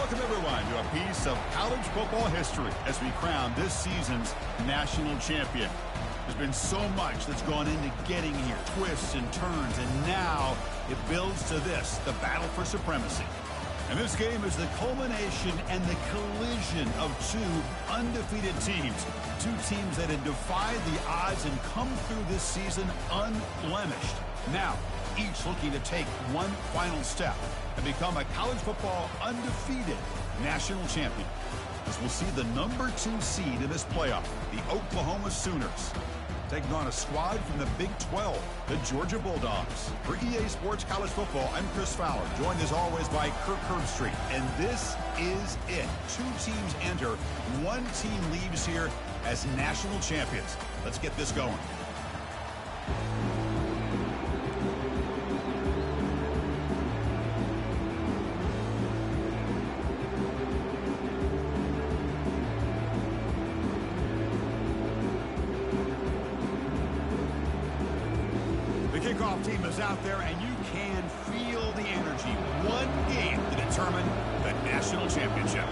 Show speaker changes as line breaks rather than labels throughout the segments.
Welcome, everyone, to a piece of college football history as we crown this season's national champion. There's been so much that's gone into getting here, twists and turns, and now it builds to this, the battle for supremacy. And this game is the culmination and the collision of two undefeated teams. Two teams that had defied the odds and come through this season unblemished. Now, each looking to take one final step and become a college football undefeated national champion. As we'll see the number 2 seed in this playoff, the Oklahoma Sooners, taking on a squad from the Big 12, the Georgia Bulldogs. For EA Sports College Football, I'm Chris Fowler, joined as always by Kirk Herbstreit. And this is it. 2 teams enter, 1 team leaves here as national champions. Let's get this going. Kickoff team is out there, and you can feel the energy. One game to determine the national championship.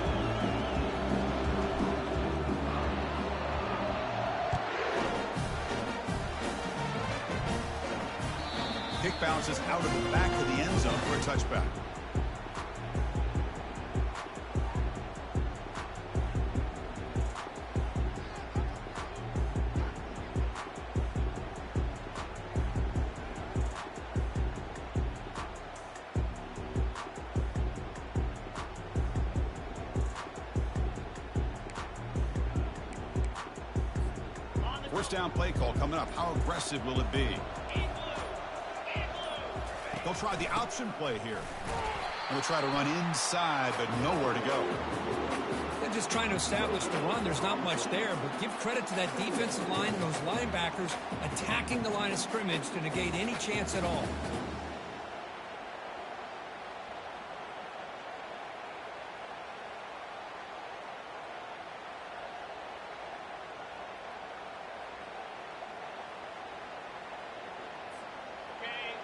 Kick bounces out of the back of the end zone for a touchback. First down play call coming up. How aggressive will it be? They'll try the option play here. They'll try to run inside, but nowhere to go.
They're just trying to establish the run. There's not much there, but give credit to that defensive line and those linebackers attacking the line of scrimmage to negate any chance at all.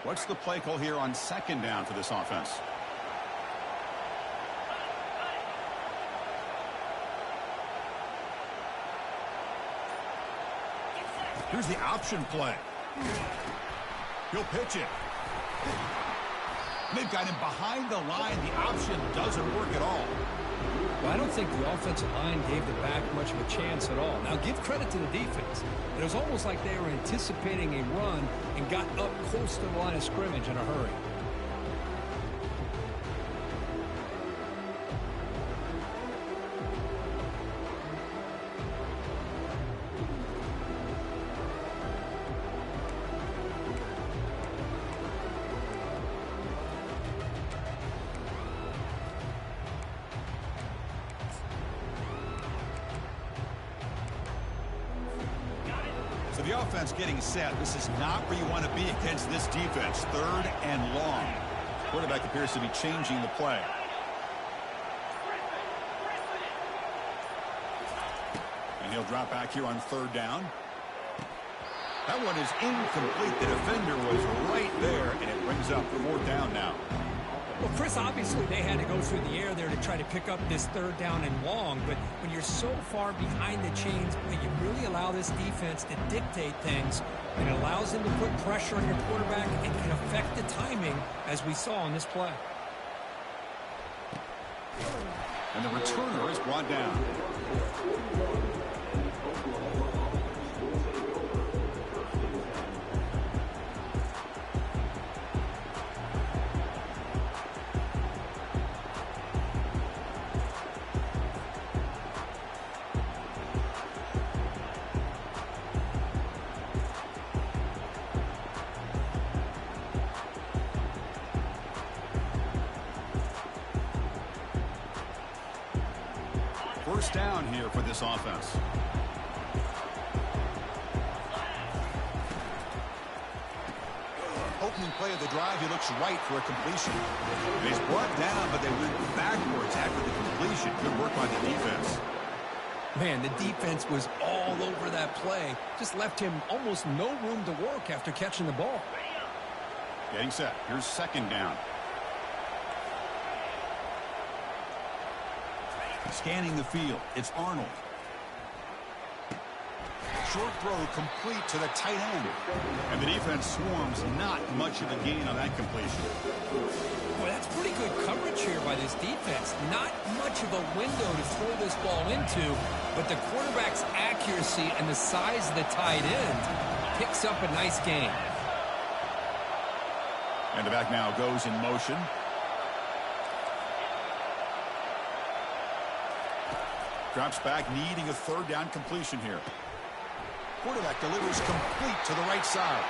What's the play call here on second down for this offense? Here's the option play. He'll pitch it. They've got him behind the line. The option doesn't work at all.
Well, I don't think the offensive line gave the back much of a chance at all. Now, give credit to the defense. It was almost like they were anticipating a run and got up close to the line of scrimmage in a hurry.
So the offense getting set. This is not where you want to be against this defense. 3rd and long. Quarterback appears to be changing the play. And he'll drop back here on 3rd down. That one is incomplete. The defender was right there, and it brings up 4th down now.
Well, Chris, obviously they had to go through the air there to try to pick up this 3rd down and long, but when you're so far behind the chains, you really allow this defense to dictate things, and it allows them to put pressure on your quarterback and can affect the timing, as we saw on this play.
And the returner is brought down. First down here for this offense. Opening play of the drive, he looks right for a completion. And he's brought down, but they went backwards after the completion. Good work by the defense.
Man, the defense was all over that play. Just left him almost no room to work after catching the ball.
Getting set. Here's 2nd down. Scanning the field, it's Arnold. Short throw complete to the tight end. And the defense swarms, not much of a gain on that completion.
Boy, that's pretty good coverage here by this defense. Not much of a window to throw this ball into, but the quarterback's accuracy and the size of the tight end picks up a nice gain.
And the back now goes in motion. Drops back, needing a third down completion here. Quarterback delivers complete to the right side.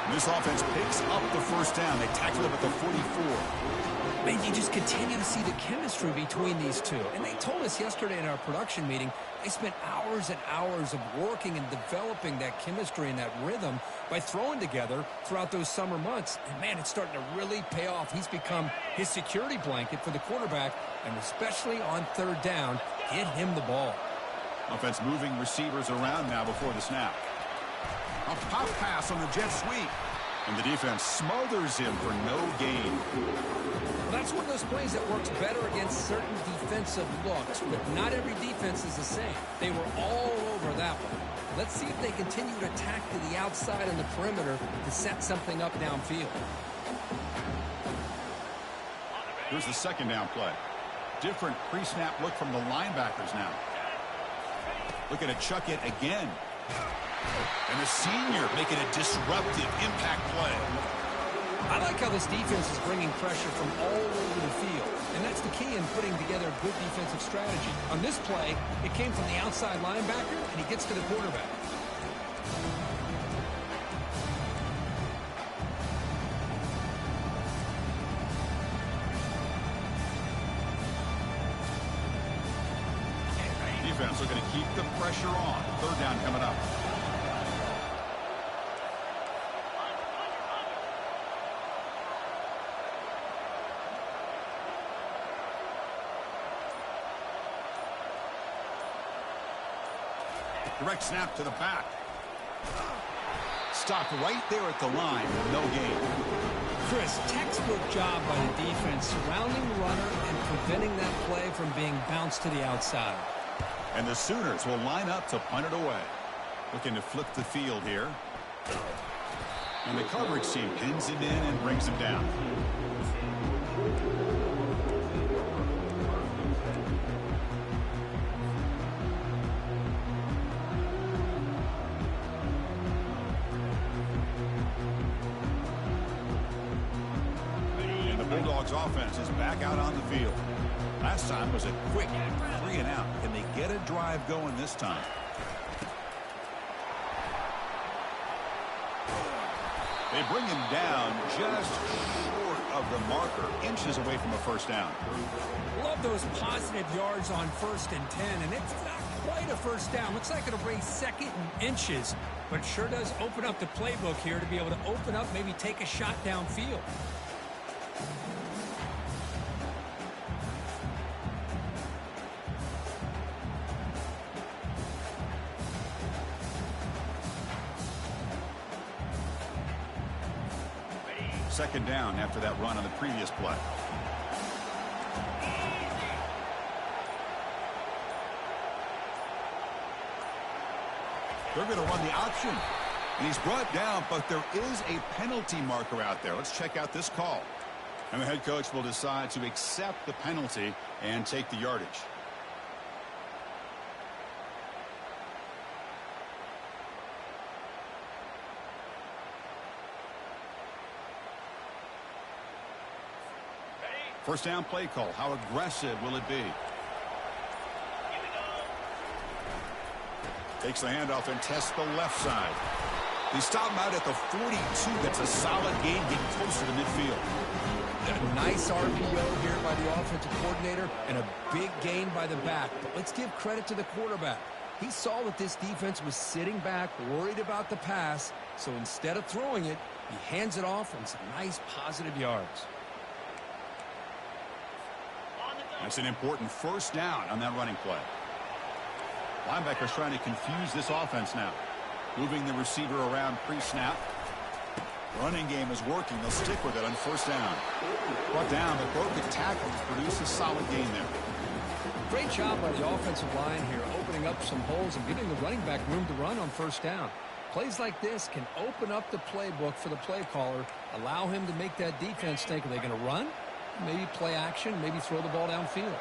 And this offense picks up the first down. They tackle him at the 44.
Man, you just continue to see the chemistry between these two. And they told us yesterday in our production meeting, they spent hours and hours of working and developing that chemistry and that rhythm by throwing together throughout those summer months. And, man, it's starting to really pay off. He's become his security blanket for the quarterback, and especially on third down, get him the ball.
Offense moving receivers around now before the snap. A pop pass on the jet sweep. And the defense smothers him for no gain.
Well, that's one of those plays that works better against certain defensive looks, but not every defense is the same. They were all over that one. Let's see if they continue to attack to the outside on the perimeter to set something up downfield.
Here's the second down play. Different pre-snap look from the linebackers now. Looking to chuck it again. And the senior making a disruptive impact play.
I like how this defense is bringing pressure from all over the field. And that's the key in putting together a good defensive strategy. On this play, it came from the outside linebacker, and he gets to the quarterback.
Defense looking to keep the pressure on. Third down coming up. Direct snap to the back. Stopped right there at the line. No gain.
Chris, textbook job by the defense surrounding the runner and preventing that play from being bounced to the outside.
And the Sooners will line up to punt it away. Looking to flip the field here. And the coverage team pins him in and brings him down. And the Bulldogs offense is back out on the field. Last time was a quick 3 and out. Can they get a drive going this time? They bring him down just short of the marker, inches away from a first down.
Love those positive yards on 1st and 10, and it's not quite a first down. Looks like it'll bring second and inches, but it sure does open up the playbook here to be able to open up, maybe take a shot downfield.
Second down after that run on the previous play. They're going to run the option. And he's brought down, but there is a penalty marker out there. Let's check out this call. And the head coach will decide to accept the penalty and take the yardage. First down play call. How aggressive will it be? Takes the handoff and tests the left side. They stop him out at the 42. That's a solid gain, getting closer to midfield.
A nice RPO here by the offensive coordinator and a big gain by the back. But let's give credit to the quarterback. He saw that this defense was sitting back, worried about the pass. So instead of throwing it, he hands it off on some nice positive yards.
That's an important first down on that running play. Linebackers trying to confuse this offense now. Moving the receiver around pre-snap. Running game is working. They'll stick with it on first down. Brought down, but broke the tackle to produce a solid gain there.
Great job by the offensive line here, opening up some holes and giving the running back room to run on first down. Plays like this can open up the playbook for the play caller, allow him to make that defense think, are they going to run? Maybe play action, maybe throw the ball downfield.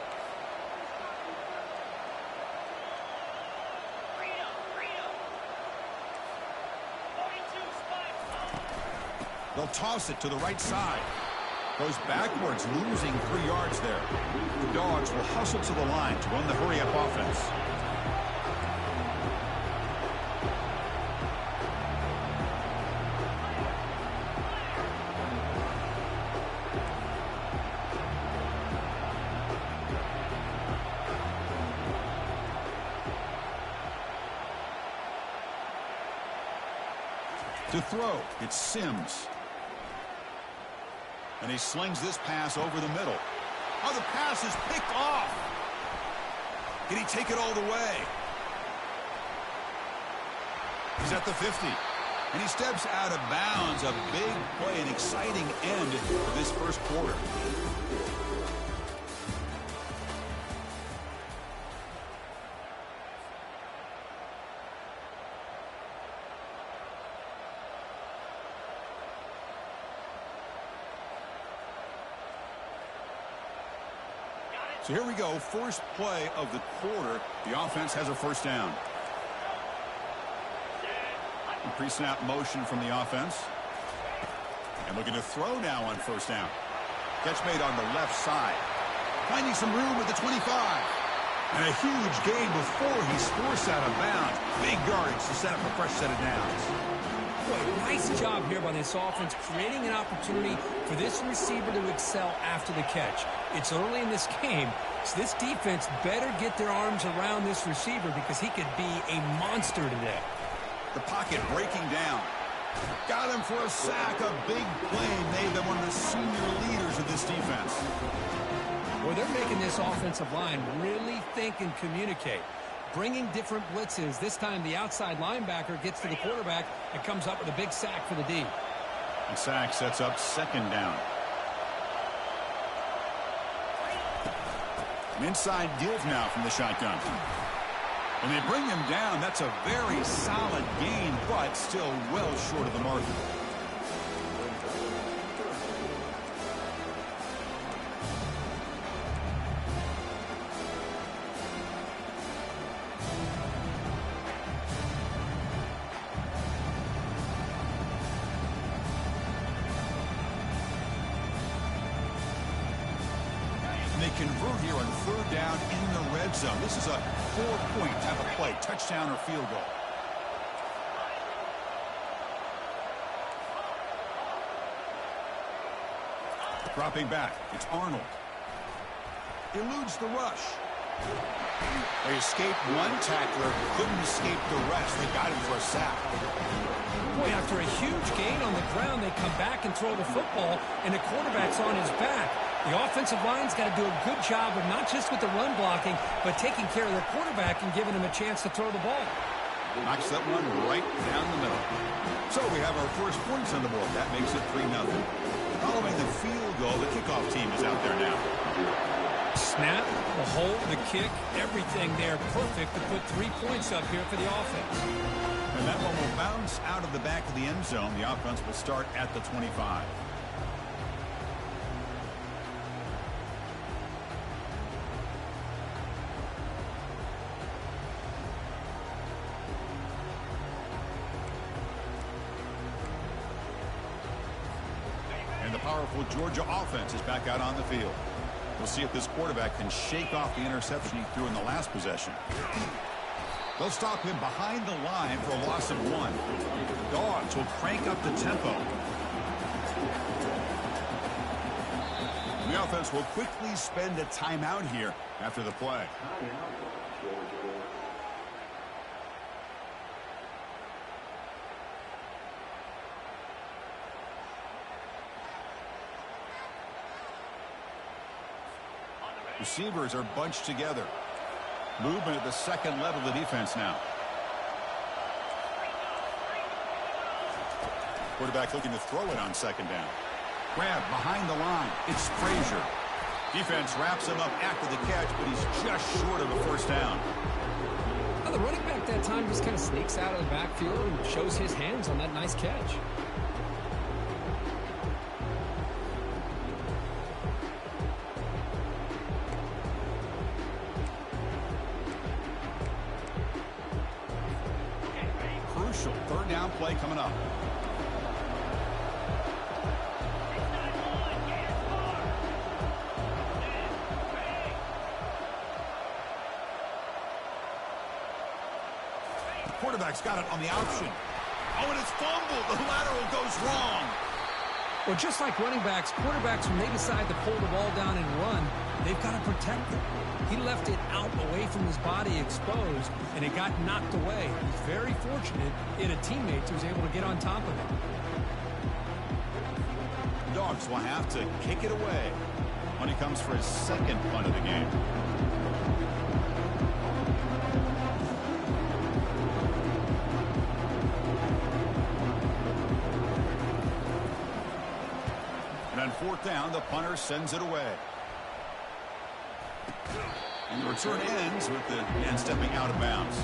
They'll toss it to the right side. Goes backwards, losing 3 yards there. The Dogs will hustle to the line to run the hurry-up offense. To throw, it's Sims. And he slings this pass over the middle. Oh, the pass is picked off. Can he take it all the way? He's at the 50. And he steps out of bounds. A big play, an exciting end to this first quarter. So here we go, first play of the quarter. The offense has a first down. Pre-snap motion from the offense. And looking to throw now on first down. Catch made on the left side. Finding some room at the 25. And a huge gain before he's forced out of bounds. Big yardage to set up a fresh set of downs.
Boy, nice job here by this offense, creating an opportunity for this receiver to excel after the catch. It's early in this game, so this defense better get their arms around this receiver because he could be a monster today.
The pocket breaking down. Got him for a sack, a big play. Made them one of the senior leaders of this defense.
Well, they're making this offensive line really think and communicate. Bringing different blitzes. This time the outside linebacker gets to the quarterback and comes up with a big sack for the D.
And sack sets up second down. An inside give now from the shotgun. When they bring him down, that's a very solid gain, but still well short of the mark. Convert here on third down in the red zone. This is a 4-point type of play, touchdown or field goal. Dropping back, it's Arnold. Eludes the rush. They escaped one tackler, couldn't escape the rest. They got him for a sack.
Boy, after a huge gain on the ground, they come back and throw the football, and the quarterback's on his back. The offensive line's got to do a good job of not just with the run blocking, but taking care of their quarterback and giving him a chance to throw the ball.
Knocks that one right down the middle. So we have our first points on the board. That makes it 3-0. Following the field goal, the kickoff team is out there now.
Snap, the hold, the kick, everything there perfect to put 3 points up here for the offense.
And that one will bounce out of the back of the end zone. The offense will start at the 25. The powerful Georgia offense is back out on the field. We'll see if this quarterback can shake off the interception he threw in the last possession. They'll stop him behind the line for a loss of 1. The Dogs will crank up the tempo. The offense will quickly spend a timeout here after the play. Receivers are bunched together. Movement at the second level of the defense now. Quarterback looking to throw it on second down. Grab behind the line. It's Frazier. Defense wraps him up after the catch, but he's just short of a first down.
Well, the running back that time just kind of sneaks out of the backfield and shows his hands on that nice catch.
Crucial third down play coming up. Quarterback's got it on the option. Oh, and it's fumbled. The lateral goes wrong.
Well, just like running backs, quarterbacks, when they decide to pull the ball down and run, they've got to protect it. He left it out away from his body exposed, and it got knocked away. He's very fortunate he had a teammate who was able to get on top of it.
Dogs will have to kick it away when he comes for his second punt of the game. And on fourth down, the punter sends it away. And the return ends with the man stepping out of bounds.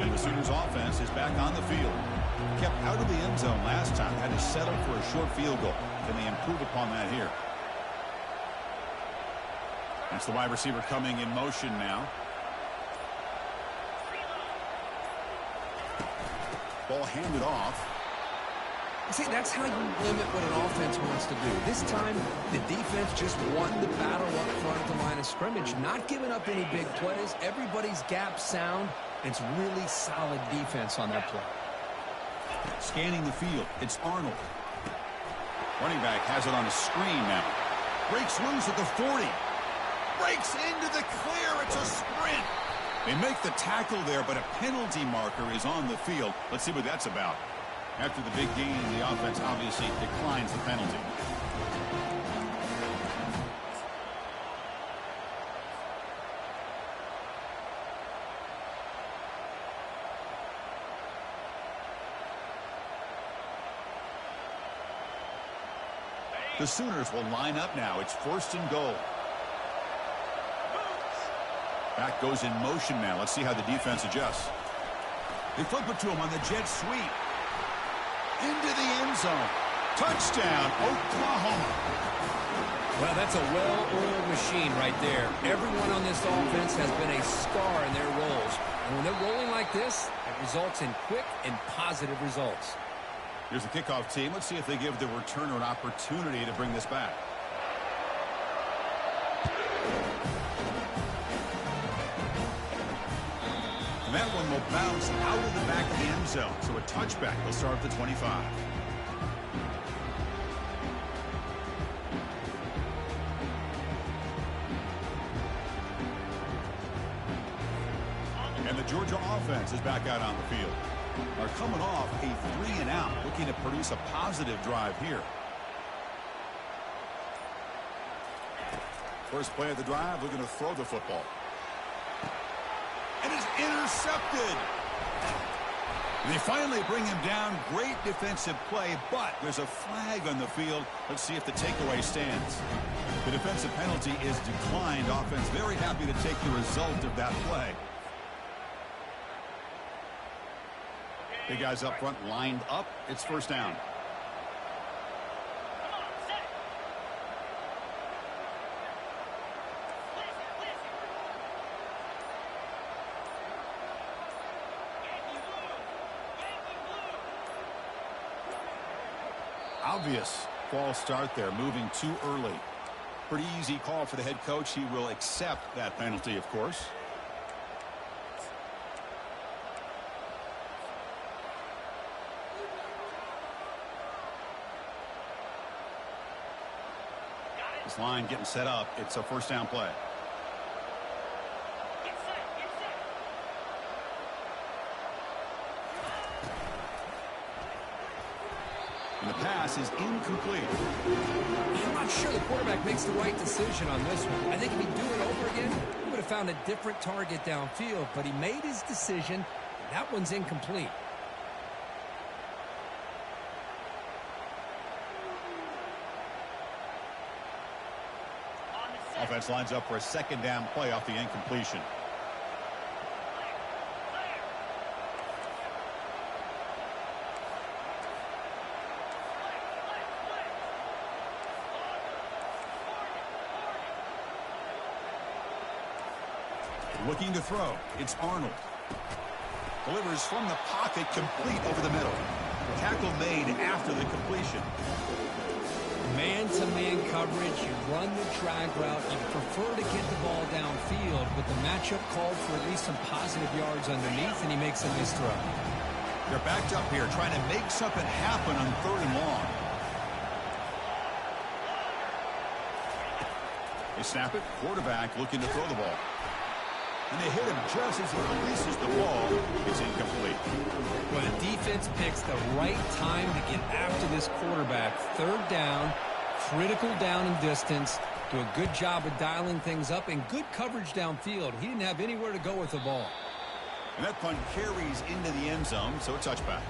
And the Sooners offense is back on the field. Kept out of the end zone last time. Had to settle for a short field goal. Can they improve upon that here? That's the wide receiver coming in motion now. Ball handed off.
See, that's how you limit what an offense wants to do. This time, the defense just won the battle up front at the line of scrimmage, not giving up any big plays. Everybody's gap sound. It's really solid defense on that play.
Scanning the field, it's Arnold. Running back has it on a screen now. Breaks loose at the 40. Breaks into the clear. It's a sprint. They make the tackle there, but a penalty marker is on the field. Let's see what that's about. After the big gain, the offense obviously declines the penalty. The Sooners will line up now. It's first and goal. Back goes in motion now. Let's see how the defense adjusts. They flip it to him on the jet sweep. Into the end zone. Touchdown, Oklahoma.
Well, that's a well-oiled machine right there. Everyone on this offense has been a star in their roles. And when they're rolling like this, it results in quick and positive results.
Here's the kickoff team. Let's see if they give the returner an opportunity to bring this back. And that one will bounce out of the back of the end zone. So a touchback. They'll start at the 25. And the Georgia offense is back out on the field. Are coming off a 3-and-out, looking to produce a positive drive here. First play of the drive, looking to throw the football. And it's intercepted. They finally bring him down. Great defensive play, but there's a flag on the field. Let's see if the takeaway stands. The defensive penalty is declined. Offense very happy to take the result of that play. Big guys up front lined up. It's first down. Obvious false start there, moving too early. Pretty easy call for the head coach. He will accept that penalty, of course. This line getting set up. It's a first down play. And the pass is incomplete.
I'm not sure the quarterback makes the right decision on this one. I think if he'd do it over again, he would have found a different target downfield, but he made his decision. That one's incomplete.
Offense lines up for a second down play off the incompletion. Looking to throw. It's Arnold. Delivers from the pocket, complete over the middle. Tackle made after the completion.
Man-to-man coverage, you run the drag route, you prefer to get the ball downfield, but the matchup called for at least some positive yards underneath, and he makes a nice throw.
They're backed up here, trying to make something happen on 3rd and long. They snap it, quarterback looking to throw the ball. And they hit him just as he releases the ball. It's incomplete.
Well, the defense picks the right time to get after this quarterback. 3rd down, critical down and distance. Do a good job of dialing things up and good coverage downfield. He didn't have anywhere to go with the ball.
And that punt carries into the end zone, so a touchback.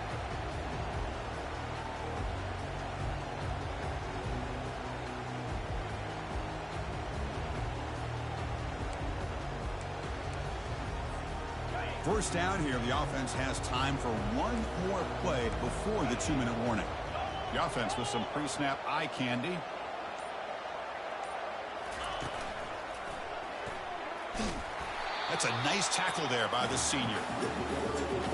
First down here, the offense has time for one more play before the 2-minute warning. The offense with some pre-snap eye candy. That's a nice tackle there by the senior.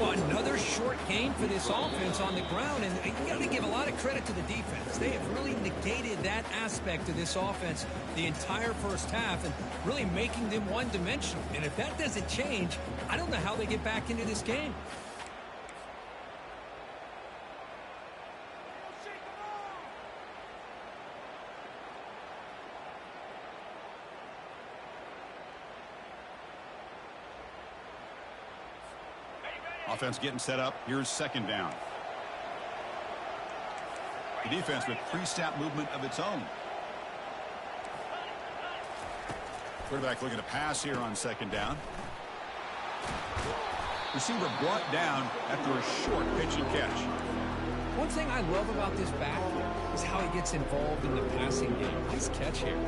Well, another short gain for this offense on the ground, and you got to give a lot of credit to the defense. They have really negated that aspect of this offense the entire first half and really making them one-dimensional. And if that doesn't change, I don't know how they get back into this game.
Offense getting set up. Here's 2nd down. The defense with pre-snap movement of its own. Quarterback looking to pass here on 2nd down. Receiver brought down after a short pitch and catch.
One thing I love about this back is how he gets involved in the passing game. Nice catch here.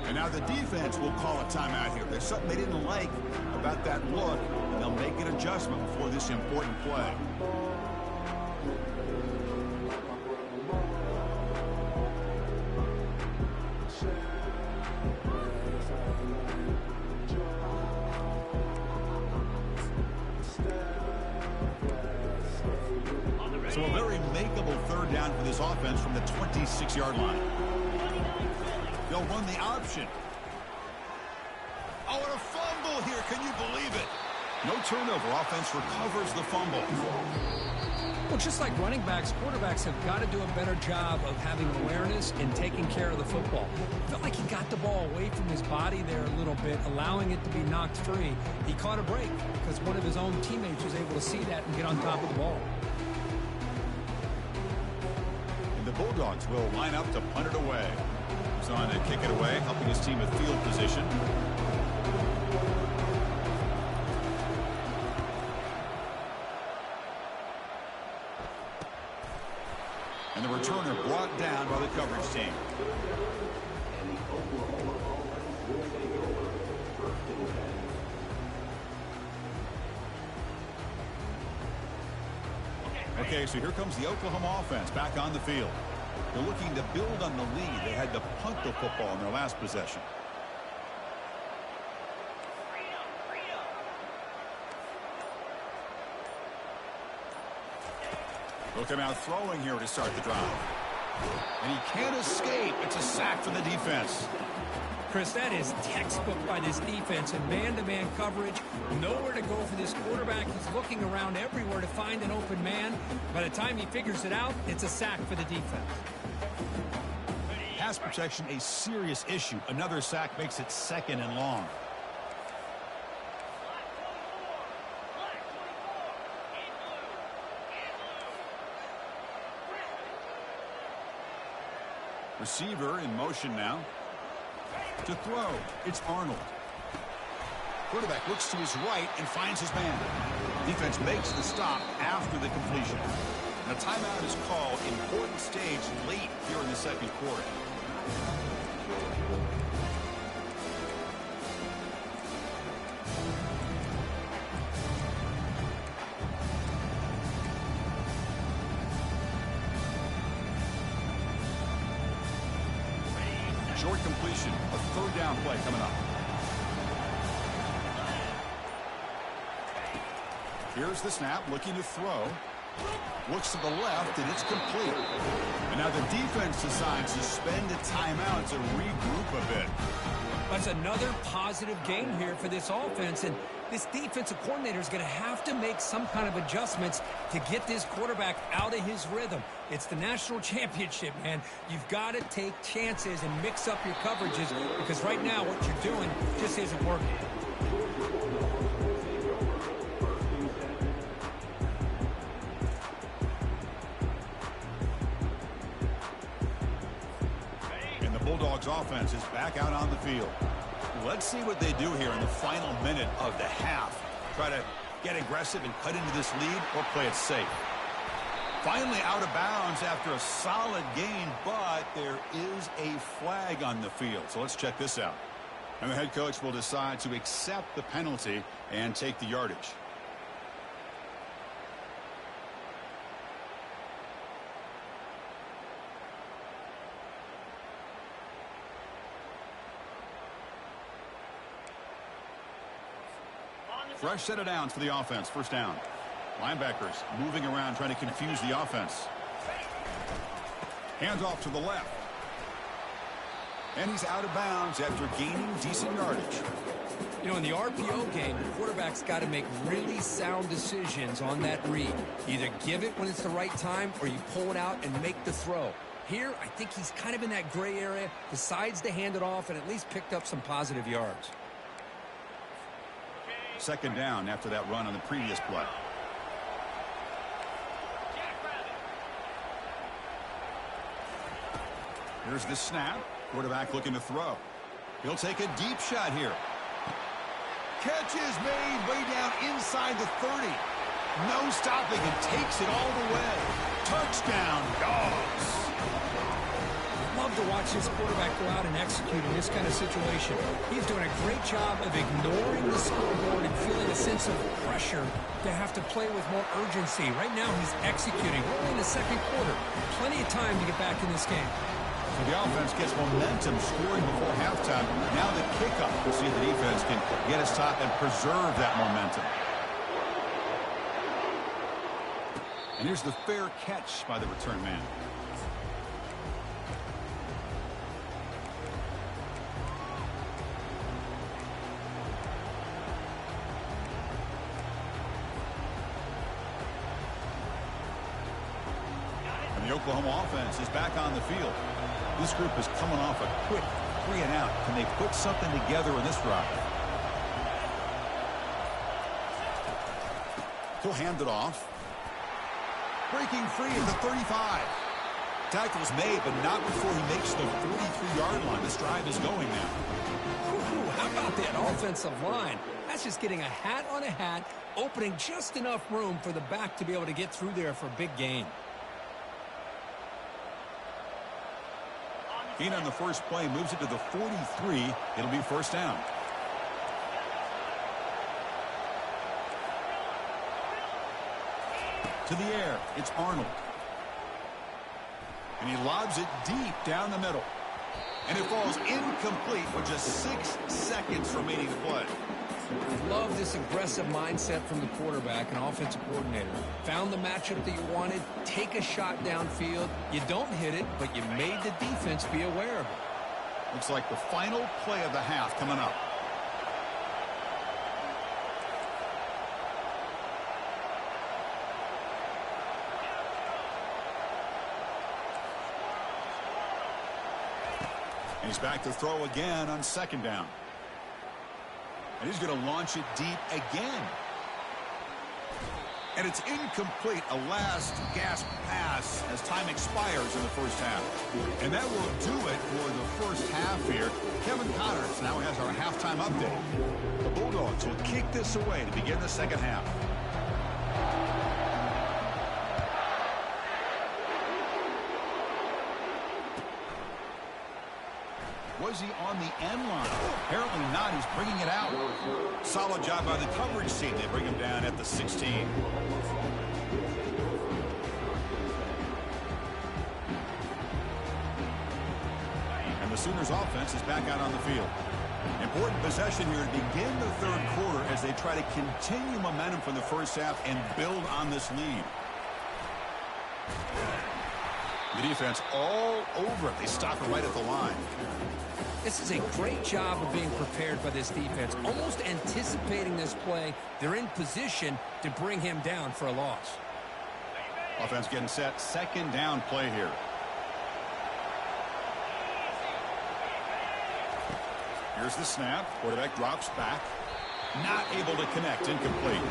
And now the defense will call a timeout here. There's something they didn't like about that look, and they'll make an adjustment before this important play. So a very makeable 3rd down for this offense from the 26-yard line. They'll run the option. Oh, and a fumble here. Can you believe it? No turnover. Offense recovers the fumble.
Well, just like running backs, quarterbacks have got to do a better job of having awareness and taking care of the football. Felt like he got the ball away from his body there a little bit, allowing it to be knocked free. He caught a break because one of his own teammates was able to see that and get on top of the ball.
And the Bulldogs will line up to punt it away. He's on to kick it away, helping his team with field position. And the returner brought down by the coverage team. Okay, so here comes the Oklahoma offense back on the field. They're looking to build on the lead. They had to punt the football in their last possession. They'll come out throwing here to start the drive. And he can't escape. It's a sack for the defense.
Chris, that is textbook by this defense and man-to-man coverage. Nowhere to go for this quarterback. He's looking around everywhere to find an open man. By the time he figures it out, it's a sack for the defense.
Pass protection, a serious issue. Another sack makes it 2nd and long. Receiver in motion now. To throw, it's Arnold. Quarterback looks to his right and finds his man. Defense makes the stop after the completion. And a timeout is called. Important stage late here in the second quarter. Short completion, a third down play coming up. Here's the snap, looking to throw. Looks to the left, and it's complete. And now the defense decides to spend a timeout to regroup a bit.
That's another positive game here for this offense, and this defensive coordinator is going to have to make some kind of adjustments to get this quarterback out of his rhythm. It's the national championship, man. You've got to take chances and mix up your coverages because right now what you're doing just isn't working.
And the Bulldogs offense is back out on the field. Let's see what they do here in the final minute of the half. Try to get aggressive and cut into this lead or play it safe. Finally out of bounds after a solid gain, but there is a flag on the field. So let's check this out. And the head coach will decide to accept the penalty and take the yardage. Fresh set of downs for the offense. First down. Linebackers moving around trying to confuse the offense. Hands off to the left. And he's out of bounds after gaining decent yardage.
You know, in the RPO game, the quarterback's got to make really sound decisions on that read. Either give it when it's the right time or you pull it out and make the throw. Here, I think he's kind of in that gray area, decides to hand it off and at least picked up some positive yards.
Second down after that run on the previous play. Here's the snap. Quarterback looking to throw. He'll take a deep shot here. Catch is made way down inside the 30. No stopping and takes it all the way. Touchdown, Dogs.
Love to watch this quarterback go out and execute in this kind of situation. He's doing a great job of ignoring the scoreboard and feeling a sense of pressure to have to play with more urgency. Right now he's executing. We're in the second quarter. Plenty of time to get back in this game.
So the offense gets momentum scoring before halftime. Now the kickoff. We'll see if the defense can get a stop and preserve that momentum. And here's the fair catch by the return man. And the Oklahoma offense is back on the field. This group is coming off a quick 3 and out. Can they put something together in this drive? He'll hand it off. Breaking free at the 35. Tackle's made, but not before he makes the 43-yard line. This drive is going now.
Ooh, how about that offensive line? That's just getting a hat on a hat, opening just enough room for the back to be able to get through there for a big gain.
Gain on the first play moves it to the 43. It'll be first down. To the air, it's Arnold. And he lobs it deep down the middle. And it falls incomplete with just 6 seconds remaining to play.
Love this aggressive mindset from the quarterback and offensive coordinator. Found the matchup that you wanted, take a shot downfield. You don't hit it, but you made the defense be aware of it.
Looks like the final play of the half coming up. And he's back to throw again on second down. And he's going to launch it deep again. And it's incomplete, a last gasp pass as time expires in the first half. And that will do it for the first half here. Kevin Connors now has our halftime update. The Bulldogs will kick this away to begin the second half. Was he on the end line? Apparently not. He's bringing it out. Solid job by the coverage team. They bring him down at the 16. And the Sooners offense is back out on the field. Important possession here to begin the third quarter as they try to continue momentum from the first half and build on this lead. The defense all over it. They stop it right at the line.
This is a great job of being prepared by this defense, almost anticipating this play. They're in position to bring him down for a loss.
Offense getting set. Second down play here. Here's the snap. Quarterback drops back. Not able to connect. Incomplete.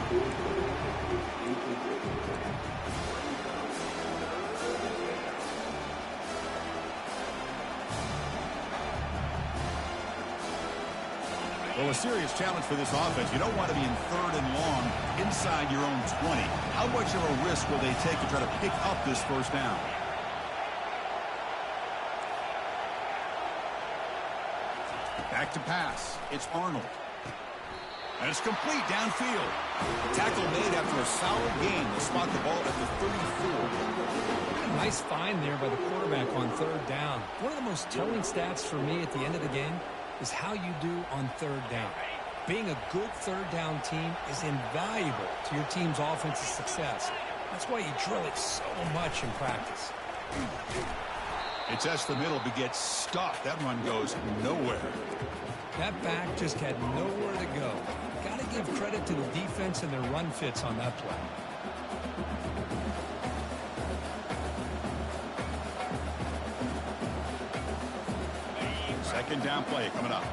Well, a serious challenge for this offense. You don't want to be in third and long inside your own 20. How much of a risk will they take to try to pick up this first down? Back to pass. It's Arnold. And it's complete downfield. Tackle made after a solid gain. They'll spot the ball at the 34.
Nice find there by the quarterback on third down. One of the most telling stats for me at the end of the game is how you do on third down. Being a good third down team is invaluable to your team's offensive success. That's why you drill it so much in practice.
It tests the middle but gets stuffed. That run goes nowhere.
That back just had nowhere to go. Got to give credit to the defense and their run fits on that play.
Second down play coming up.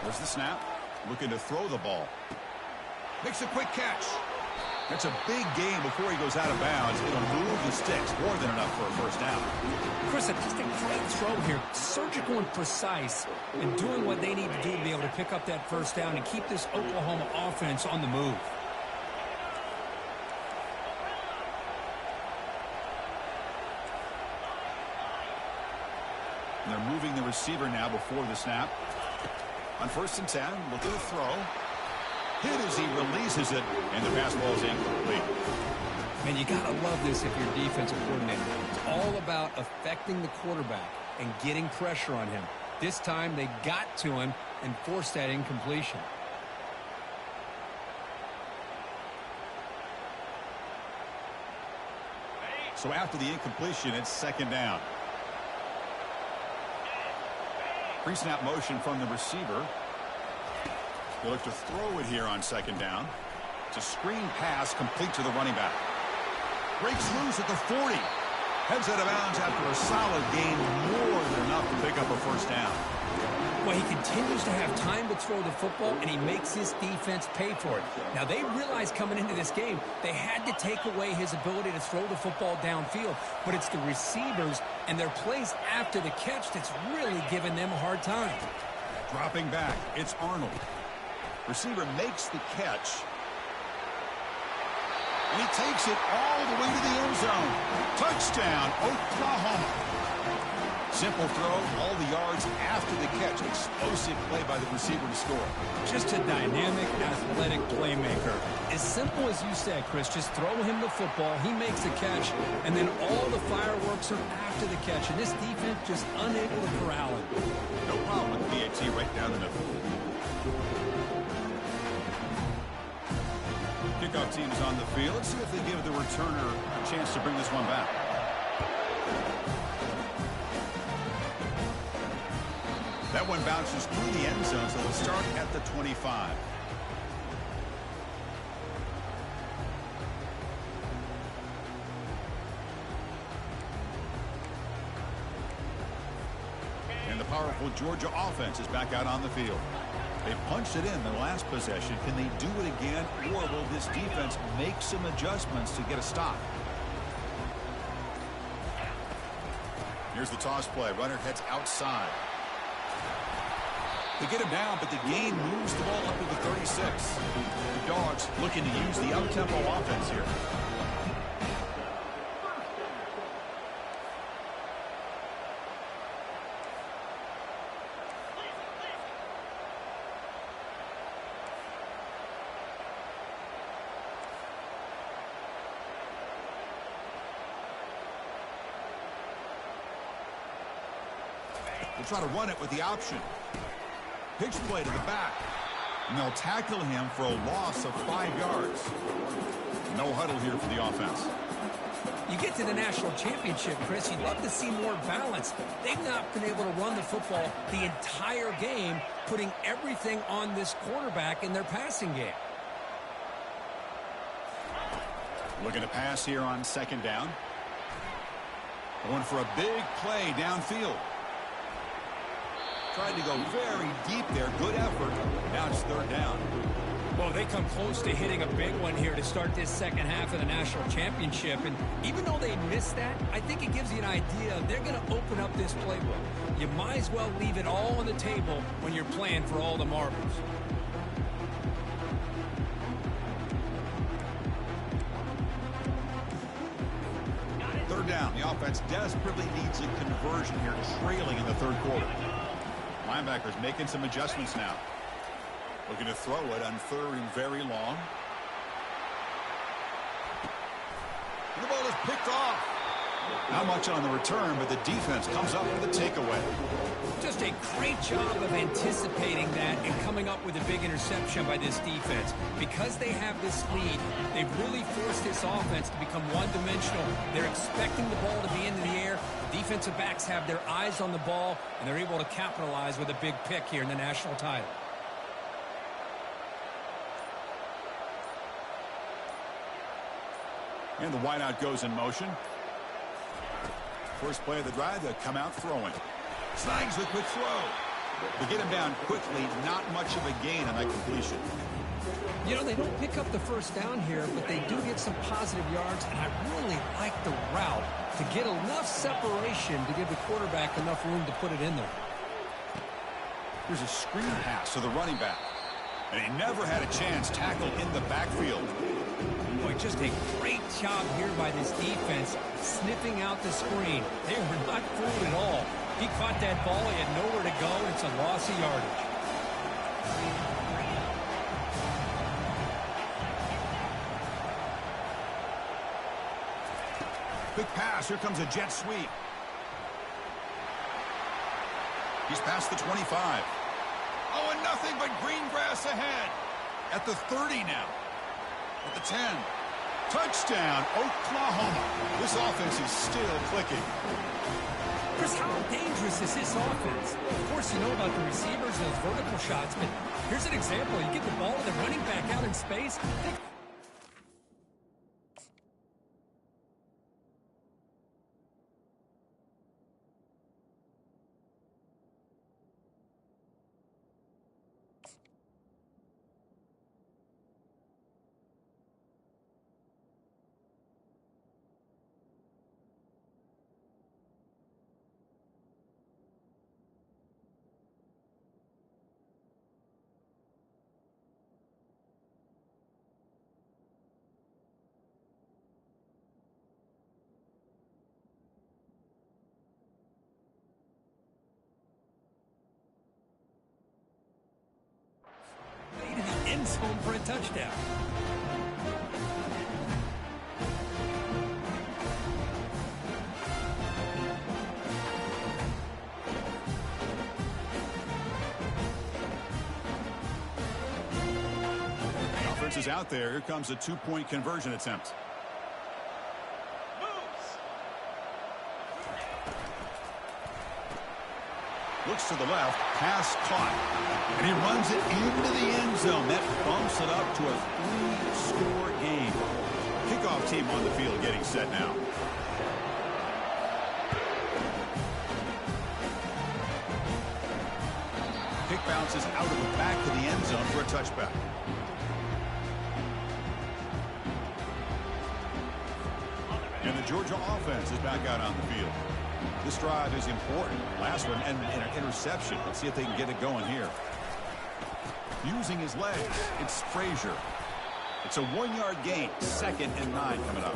There's the snap. Looking to throw the ball. Makes a quick catch. That's a big gain before he goes out of bounds. It'll move the sticks. More than enough for a first down.
Chris, just a great throw here. Surgical and precise and doing what they need to do to be able to pick up that first down and keep this Oklahoma offense on the move.
And they're moving the receiver now before the snap. On 1st and 10, looking to throw. Hit as he releases it, and the pass ball is incomplete.
Man, you got to love this if you're a defensive coordinator. It's all about affecting the quarterback and getting pressure on him. This time, they got to him and forced that incompletion.
So after the incompletion, it's second down. Pre-snap motion from the receiver. He'll look to throw it here on second down. It's a screen pass complete to the running back. Breaks loose at the 40. Heads out of bounds after a solid gain, more than enough to pick up a first down.
Well, he continues to have time to throw the football, and he makes his defense pay for it. Now, they realized coming into this game, they had to take away his ability to throw the football downfield. But it's the receivers and their plays after the catch that's really giving them a hard time.
Dropping back, it's Arnold. Receiver makes the catch. And he takes it all the way to the end zone. Touchdown, Oklahoma. Simple throw, all the yards after the catch. Explosive play by the receiver to score.
Just a dynamic, athletic playmaker. As simple as you said, Chris, just throw him the football, he makes the catch, and then all the fireworks are after the catch. And this defense just unable to corral him.
No problem with BAT right down the middle. Kickoff team is on the field. Let's see if they give the returner a chance to bring this one back. That one bounces through the end zone, so they'll start at the 25. And the powerful Georgia offense is back out on the field. They punched it in the last possession. Can they do it again, or will this defense make some adjustments to get a stop? Here's the toss play. Runner heads outside. They get him down, but the gain moves the ball up to the 36. The Dogs looking to use the up-tempo offense here. try to run it with the option. Pitch play to the back. And they'll tackle him for a loss of 5 yards. No huddle here for the offense.
You get to the national championship, Chris, you'd love to see more balance. They've not been able to run the football the entire game, putting everything on this quarterback in their passing game.
Looking to pass here on second down. Going for a big play downfield. Tried to go very deep there. Good effort. Now it's third down.
Well, they come close to hitting a big one here to start this second half of the national championship. And even though they missed that, I think it gives you an idea they're going to open up this playbook. You might as well leave it all on the table when you're playing for all the marbles.
Third down. The offense desperately needs a conversion here, trailing in the third quarter. Linebackers making some adjustments now. Looking to throw it on third and very long. And the ball is picked off. Not much on the return, but the defense comes up with a takeaway.
Just a great job of anticipating that and coming up with a big interception by this defense. Because they have this lead, they've really forced this offense to become one-dimensional. They're expecting the ball to be into the air. The defensive backs have their eyes on the ball, and they're able to capitalize with a big pick here in the national title.
And the wideout goes in motion. First play of the drive, they'll come out throwing. Snags the quick throw. To get him down quickly, not much of a gain on that completion.
You know, they don't pick up the first down here, but they do get some positive yards, and I really like the route to get enough separation to give the quarterback enough room to put it in there.
Here's a screen pass to the running back. And he never had a chance tackled in the backfield.
Boy, just a great job here by this defense, sniffing out the screen. They were not fooled at all. He caught that ball. He had nowhere to go. It's a loss of yardage.
Quick pass. Here comes a jet sweep. He's past the 25. Oh, and nothing but green grass ahead. At the 30 now. At the 10. Touchdown, Oklahoma. This offense is still clicking.
Chris, how dangerous is this offense? Of course, you know about the receivers and those vertical shots, but here's an example. You get the ball to the running back out in space. End zone for a touchdown.
The offense is out there. Here comes a two-point conversion attempt. Looks to the left, pass caught, and he runs it into the end zone. That bumps it up to a 3-score game. Kickoff team on the field getting set now. Kick bounces out of the back of the end zone for a touchback. And the Georgia offense is back out on the field. This drive is important. Last one, and an interception. Let's see if they can get it going here. Using his legs, it's Frazier. It's a 1-yard gain. 2nd and 9 coming up.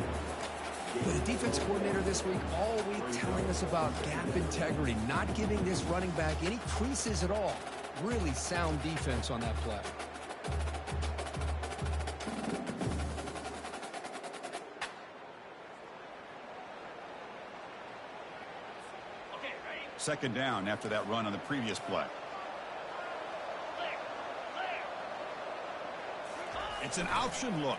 But the defense coordinator this week all week telling us about gap integrity, not giving this running back any creases at all. Really sound defense on that play.
second down after that run on the previous play. It's an option look.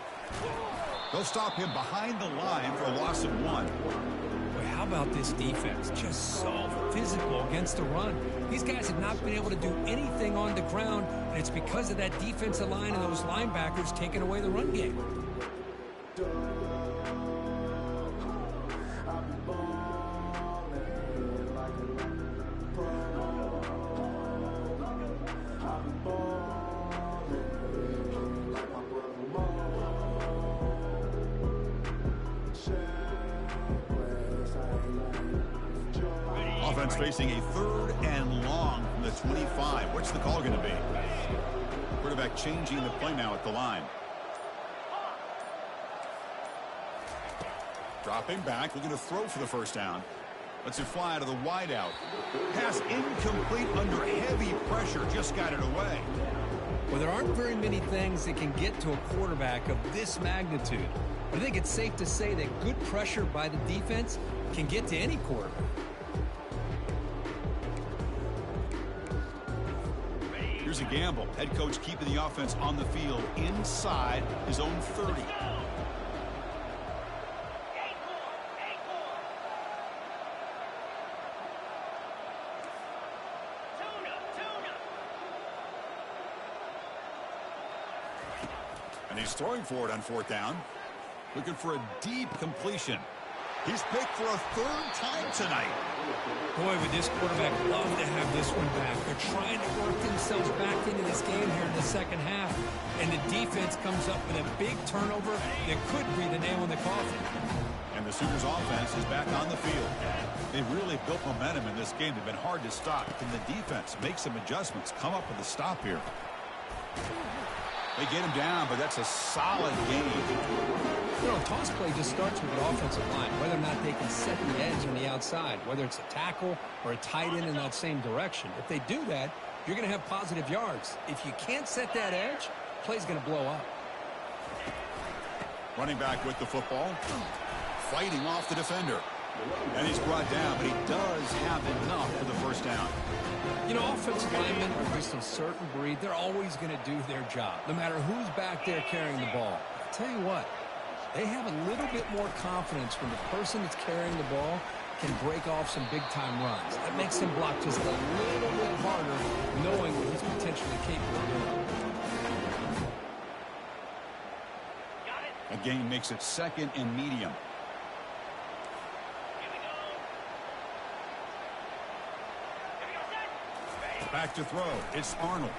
They'll stop him behind the line for a loss of 1.
Boy, how about this defense? Just so physical against the run. These guys have not been able to do anything on the ground, and it's because of that defensive line and those linebackers taking away the run game.
Offense facing a 3rd and long from the 25. What's the call going to be? Quarterback changing the play now at the line. Dropping back, looking to throw for the first down. Lets it fly out of the wideout. Pass incomplete under heavy pressure. Just got it away.
Well, there aren't very many things that can get to a quarterback of this magnitude. But I think it's safe to say that good pressure by the defense can get to any quarterback.
Here's a gamble. Head coach keeping the offense on the field inside his own 30. And he's throwing for it on 4th down. Looking for a deep completion. He's picked for a 3rd time tonight.
Boy, would this quarterback love to have this one back. They're trying to work themselves back into this game here in the second half. And the defense comes up with a big turnover that could be the nail in the coffin.
And the Sooners offense is back on the field. They've really built momentum in this game. They've been hard to stop. Can the defense make some adjustments, come up with a stop here? They get him down, but that's a solid game.
You know, toss play just starts with the offensive line, whether or not they can set the edge on the outside, whether it's a tackle or a tight end in that same direction. If they do that, you're going to have positive yards. If you can't set that edge, play's going to blow up.
Running back with the football, fighting off the defender. And he's brought down, but he does have enough for the first down.
You know, offensive linemen are just a certain breed. They're always going to do their job, no matter who's back there carrying the ball. I'll tell you what, they have a little bit more confidence when the person that's carrying the ball can break off some big-time runs. That makes him block just a little bit harder, knowing what he's potentially capable of doing.
A gain makes it 2nd and medium. Back to throw. It's Arnold.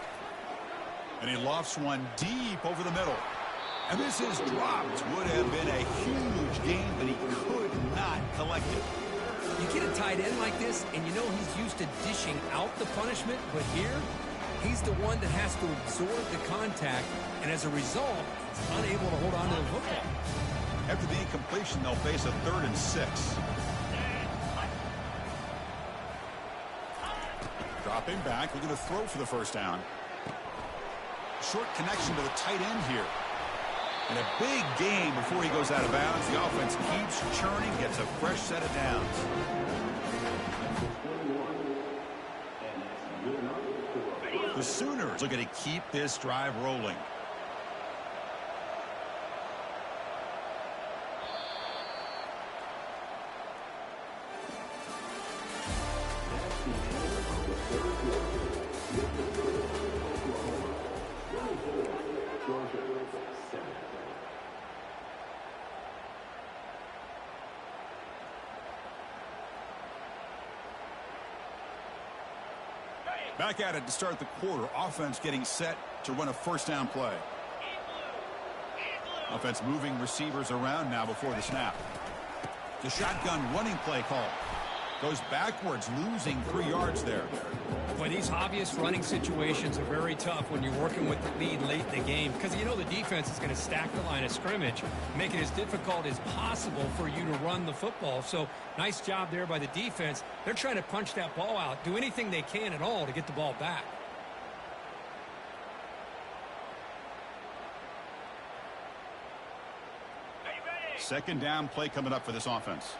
And he lofts one deep over the middle. And this is dropped. Would have been a huge gain, but he could not collect it.
You get a tight end like this, and you know he's used to dishing out the punishment, but here, he's the one that has to absorb the contact, and as a result, he's unable to hold on to the football.
After the incompletion, they'll face a 3rd and 6. Dropping back, looking to throw for the first down. Short connection to the tight end here. And a big gain before he goes out of bounds. The offense keeps churning, gets a fresh set of downs. The Sooners looking to keep this drive rolling. Back at it to start the quarter. Offense getting set to run a first down play. Offense moving receivers around now before the snap. The shotgun running play call. Goes backwards, losing 3 yards there.
Boy, these obvious running situations are very tough when you're working with the lead late in the game because you know the defense is going to stack the line of scrimmage, make it as difficult as possible for you to run the football. So nice job there by the defense. They're trying to punch that ball out, do anything they can at all to get the ball back.
Second down play coming up for this offense.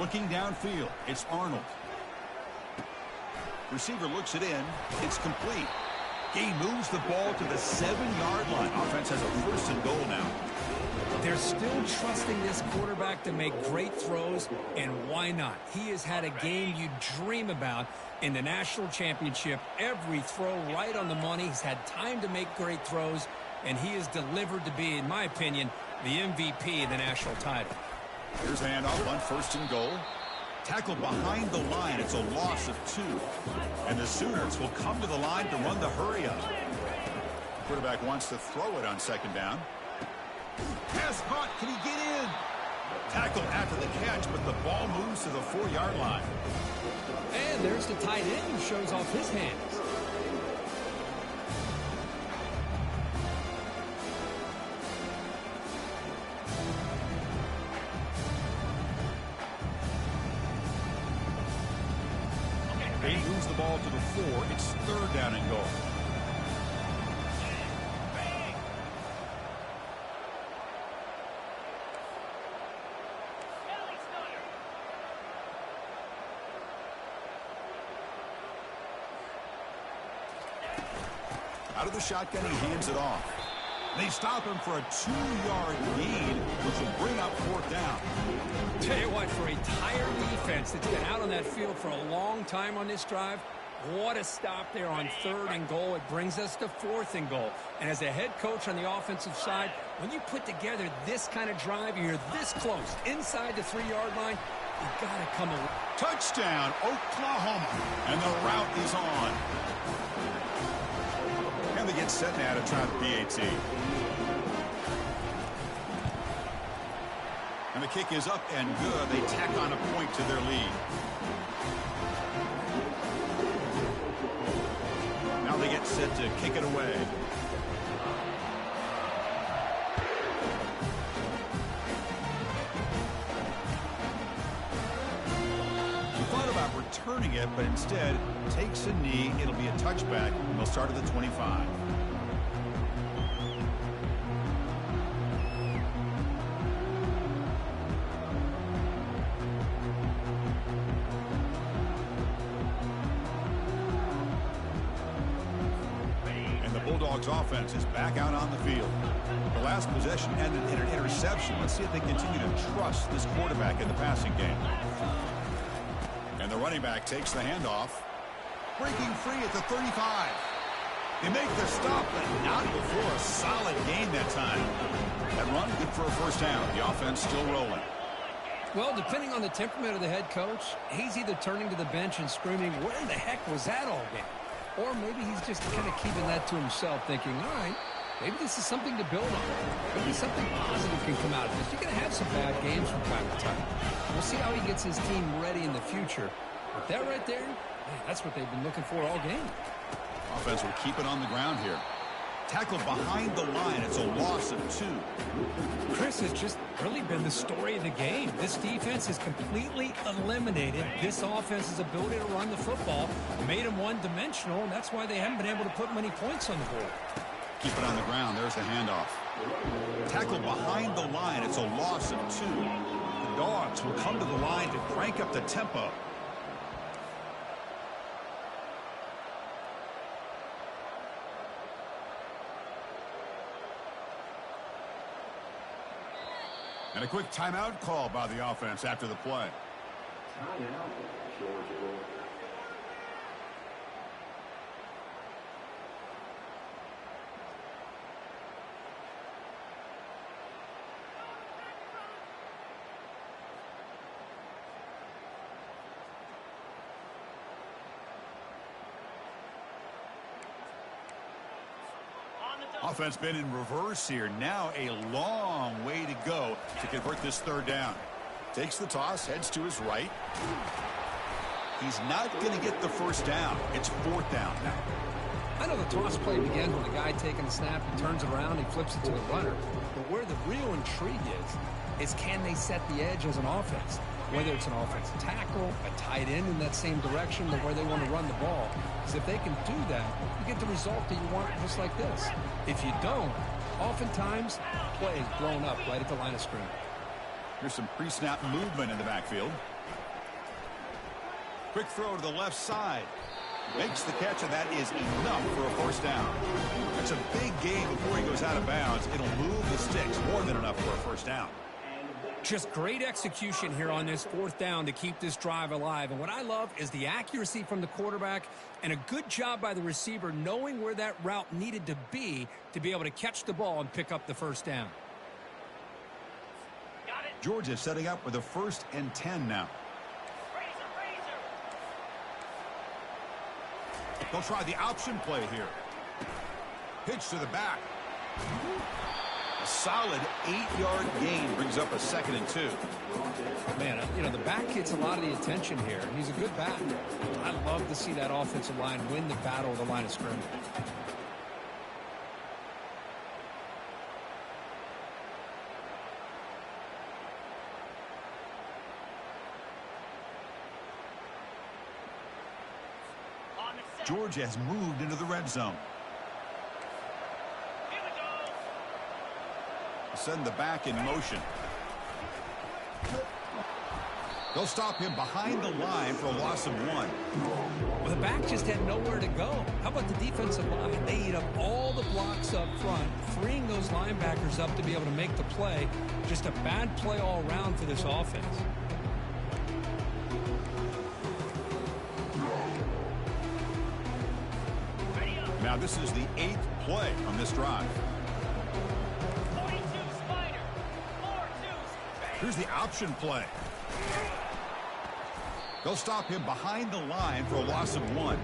Looking downfield, it's Arnold. Receiver looks it in. It's complete. He moves the ball to the 7-yard line. Offense has a 1st and goal now.
They're still trusting this quarterback to make great throws, and why not? He has had a game you dream about in the national championship. Every throw right on the money. He's had time to make great throws, and he is delivered to be, in my opinion, the MVP of the national title.
Here's a handoff on 1st and goal. Tackle behind the line. It's a loss of 2. And the Sooners will come to the line to run the hurry up. Quarterback wants to throw it on 2nd down. Pass caught. Can he get in? Tackle after the catch, but the ball moves to the 4-yard line.
And there's the tight end who shows off his hands.
He moves the ball to the 4. It's 3rd down and goal. Out of the shotgun, he hands it off. They stop him for a 2-yard gain, which will bring up 4th down.
Tell you what, for a tired defense that's been out on that field for a long time on this drive, what a stop there on 3rd and goal. It brings us to 4th and goal. And as a head coach on the offensive side, when you put together this kind of drive, you're this close, inside the 3-yard line, you got to come away.
Touchdown, Oklahoma. And the route is on. And they get set now to try the BAT. And the kick is up and good. They tack on a point to their lead. Now they get set to kick it away. He thought about returning it, but instead takes a knee. It'll be a touchback, and they'll start at the 25. Bulldogs offense is back out on the field. The last possession ended in an interception. Let's see if they continue to trust this quarterback in the passing game. And the running back takes the handoff. Breaking free at the 35. They make the stop, but not before a solid gain that time. That run good for a 1st down. The offense still rolling.
Well, depending on the temperament of the head coach, he's either turning to the bench and screaming, where the heck was that all game? Or maybe he's just kind of keeping that to himself, thinking, all right, maybe this is something to build on. Maybe something positive can come out of this. You're going to have some bad games from time to time. We'll see how he gets his team ready in the future. But that right there, man, that's what they've been looking for all game.
Offense will keep it on the ground here. Tackle behind the line. It's a loss of 2.
Chris, has just really been the story of the game. This defense has completely eliminated this offense's ability to run the football, made them one-dimensional, and that's why they haven't been able to put many points on the board.
Keep it on the ground. There's the handoff. Tackle behind the line. It's a loss of 2. The Dogs will come to the line to crank up the tempo. And a quick timeout call by the offense after the play.
Timeout, Georgia.
Offense been in reverse here. Now a long way to go to convert this 3rd down. Takes the toss, heads to his right. He's not going to get the 1st down. It's 4th down now.
I know the toss play begins with the guy taking the snap, he turns it around, he flips it to the runner. But where the real intrigue is can they set the edge as an offense? Whether it's an offensive tackle, a tight end in that same direction to where they want to run the ball. Because if they can do that, you get the result that you want just like this. If you don't, oftentimes, play is blown up right at the line of scrimmage.
Here's some pre-snap movement in the backfield. Quick throw to the left side. Makes the catch, and that is enough for a first down. It's a big game before he goes out of bounds. It'll move the sticks, more than enough for a first down.
Just great execution here on this fourth down to keep this drive alive. And what I love is the accuracy from the quarterback and a good job by the receiver knowing where that route needed to be able to catch the ball and pick up the first down.
Georgia setting up with a 1st and 10 now. They'll try the option play here. Pitch to the back. A solid 8-yard gain brings up a 2nd and 2.
Man, you know, the back gets a lot of the attention here. He's a good back. I love to see that offensive line win the battle of the line of scrimmage.
Georgia has moved into the red zone. Send the back in motion. They'll stop him behind the line for a loss of 1.
Well, the back just had nowhere to go. How about the defensive line? They eat up all the blocks up front, freeing those linebackers up to be able to make the play. Just a bad play all around for this offense.
Now this is the 8th play on this drive. Here's the option play. They'll stop him behind the line for a loss of 1.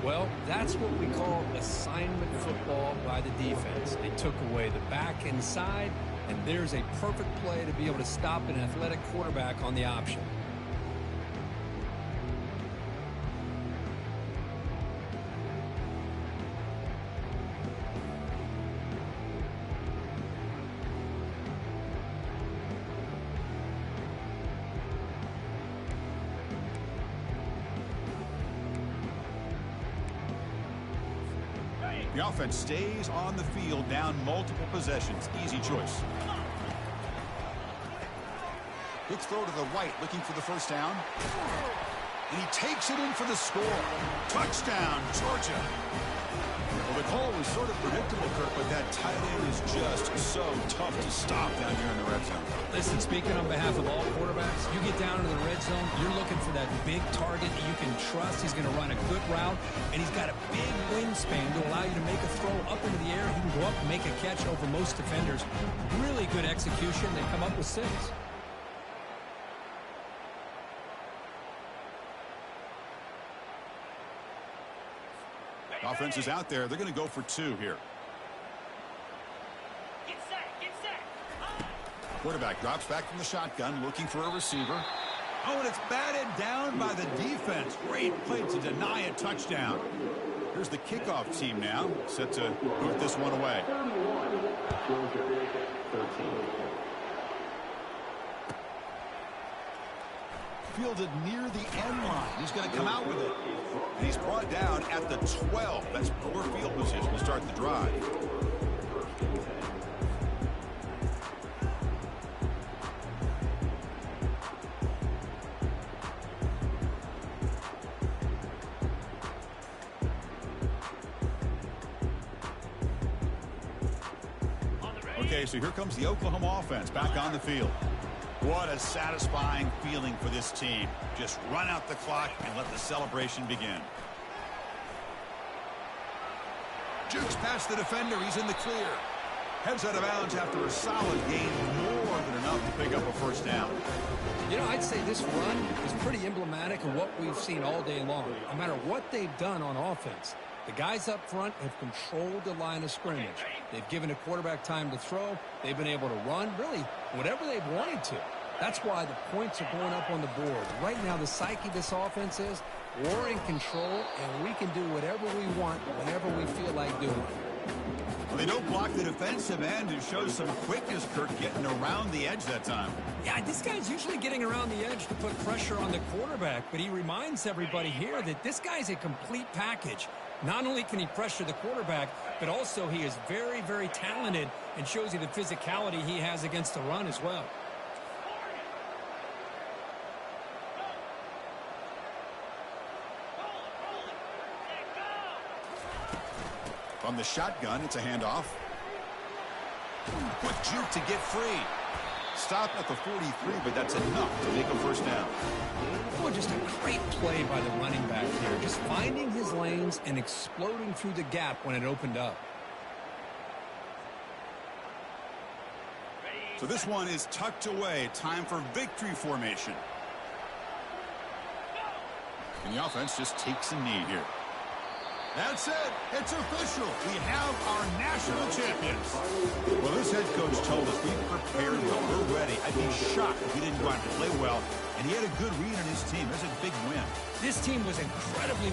Well, that's what we call assignment football by the defense. They took away the back inside, and there's a perfect play to be able to stop an athletic quarterback on the option.
The offense stays on the field, down multiple possessions. Easy choice. Quick throw to the right, looking for the first down. And he takes it in for the score. Touchdown, Georgia. Well, the call was sort of predictable, Kirk, but that tight end is just so tough to stop down here in the red zone.
Listen, speaking on behalf of all quarterbacks, you get down into the red zone, you're looking for that big target that you can trust. He's going to run a good route, and he's got a big wingspan to allow you to make a throw up into the air. He can go up and make a catch over most defenders. Really good execution. They come up with 6.
Offense is out there. They're going to go for 2 here.
Get set.
Quarterback drops back from the shotgun, looking for a receiver. Oh, and it's batted down by the defense. Great play to deny a touchdown. Here's the kickoff team now, set to put this one away.
13.
Fielded near the end line. He's going to come out with it. And he's brought down at the 12. That's poor field position to start the drive. Okay, so here comes the Oklahoma offense back on the field. What a satisfying feeling for this team. Just run out the clock and let the celebration begin. Jukes past the defender. He's in the clear. Heads out of bounds after a solid gain, more than enough to pick up a first down.
You know, I'd say this run is pretty emblematic of what we've seen all day long. No matter what they've done on offense, the guys up front have controlled the line of scrimmage. They've given the quarterback time to throw. They've been able to run, really, whatever they've wanted to. That's why the points are going up on the board. Right now, the psyche of this offense is we're in control, and we can do whatever we want whenever we feel like doing it.
Well, they don't block the defensive end, who shows some quickness, Kirk, getting around the edge that time.
Yeah, this guy's usually getting around the edge to put pressure on the quarterback, but he reminds everybody here that this guy's a complete package. Not only can he pressure the quarterback, but also he is very, very talented and shows you the physicality he has against the run as well.
From the shotgun, it's a handoff. Quick juke to get free. Stop at the 43, but that's enough to make a first down.
Well, just a great play by the running back here. Just finding his lanes and exploding through the gap when it opened up.
So this one is tucked away. Time for victory formation. And the offense just takes a knee here. That's it. It's official. We have our national champions. Well, this head coach told us we've prepared well. We're ready. I'd be shocked if we didn't go out and play well. And he had a good read on his team. That's a big win.
This team was incredibly